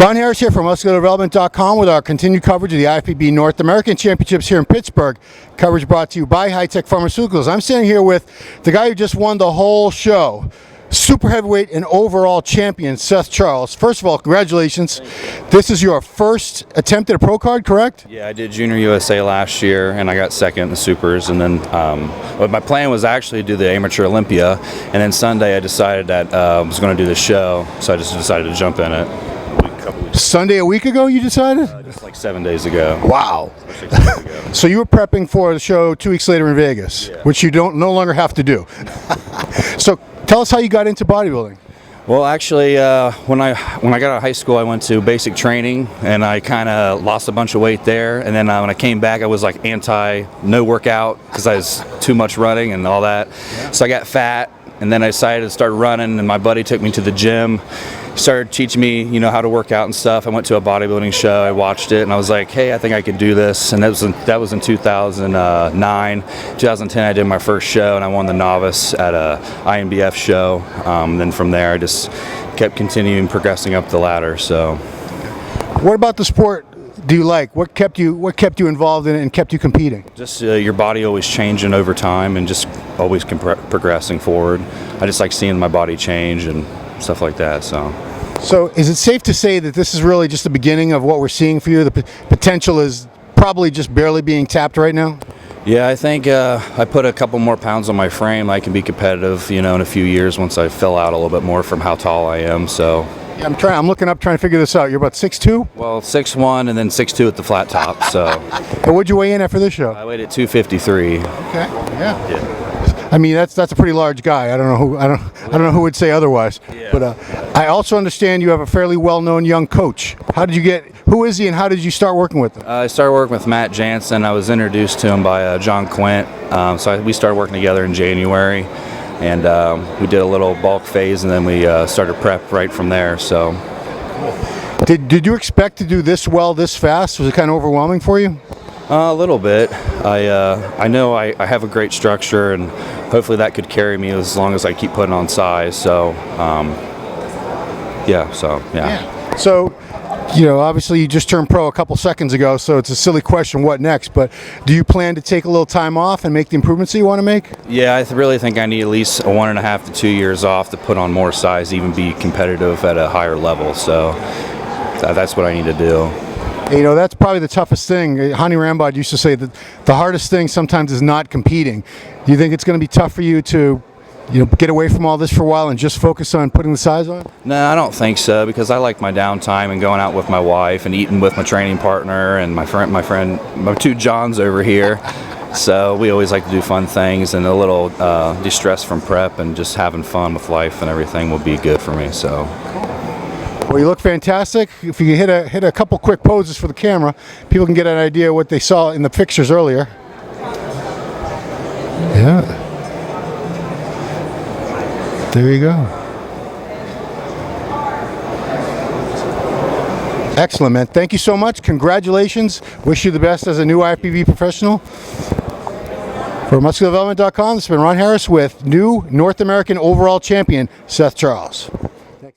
Ron Harris here from MuscularDevelopment.com with our continued coverage of the IFBB North American Championships here in Pittsburgh. Coverage brought to you by High-Tech Pharmaceuticals. I'm standing here with the guy who just won the whole show, super heavyweight and overall champion, Seth Charles. First of all, congratulations. This is your first attempt at a pro card, correct? Yeah, I did Junior USA last year, and I got second in the Supers. And then but my plan was actually to do the Amateur Olympia, and then Sunday I decided that I was going to do the show, so I just decided to jump in it. Sunday a week ago you decided? Just like 7 days ago. Wow. 6 days ago. So you were prepping for the show 2 weeks later in Vegas, Yeah. which you no longer have to do. So tell us how you got into bodybuilding. Well, actually, when I got out of high school, I went to basic training, and I kind of lost a bunch of weight there. And then when I came back, I was like no workout because I was too much running and all that. Yeah. So I got fat, and then I decided to start running. And my buddy took me to the gym. Started teaching me, how to work out and stuff. I went to a bodybuilding show. I watched it, and I was like, "Hey, I think I could do this." And that was in 2009. 2010, I did my first show, and I won the novice at a INBF show. Then from there, I just kept progressing up the ladder. So, what about the sport do you like? What kept you involved in it and kept you competing? Just your body always changing over time, and just always progressing forward. I just like seeing my body change and stuff like that. So is it safe to say that this is really just the beginning of what we're seeing for you? The potential is probably just barely being tapped right now? Yeah, I think I put a couple more pounds on my frame. I can be competitive, in a few years once I fill out a little bit more from how tall I am. So yeah, I'm looking up, trying to figure this out. You're about 6'2"? Well, 6'1" and then 6'2" at the flat top. So and what'd you weigh in at for this show? I weighed at 253. Okay. Yeah. I mean, that's a pretty large guy. I don't know who would say otherwise. Yeah. But I also understand you have a fairly well-known young coach. Who is he, and how did you start working with him? I started working with Matt Jansen. I was introduced to him by John Quint. We started working together in January, and we did a little bulk phase, and then we started prep right from there. So, did you expect to do this well this fast? Was it kind of overwhelming for you? A little bit. I know I have a great structure, and hopefully that could carry me as long as I keep putting on size. So, yeah. So, obviously you just turned pro a couple seconds ago, so it's a silly question, what next? But do you plan to take a little time off and make the improvements that you want to make? Yeah, I really think I need at least 1.5 to 2 years off to put on more size, even be competitive at a higher level. So that's what I need to do. That's probably the toughest thing. Hani Rambod used to say that the hardest thing sometimes is not competing. Do you think it's going to be tough for you to, get away from all this for a while and just focus on putting the size on? No, I don't think so, because I like my downtime and going out with my wife and eating with my training partner and my two Johns over here. So we always like to do fun things, and a little de-stress from prep and just having fun with life and everything will be good for me. So. Well, you look fantastic. If you hit a couple quick poses for the camera, people can get an idea what they saw in the pictures earlier. Yeah. There you go. Excellent, man. Thank you so much. Congratulations. Wish you the best as a new IFBB professional. For MuscularDevelopment.com, this has been Ron Harris with new North American overall champion, Seth Charles.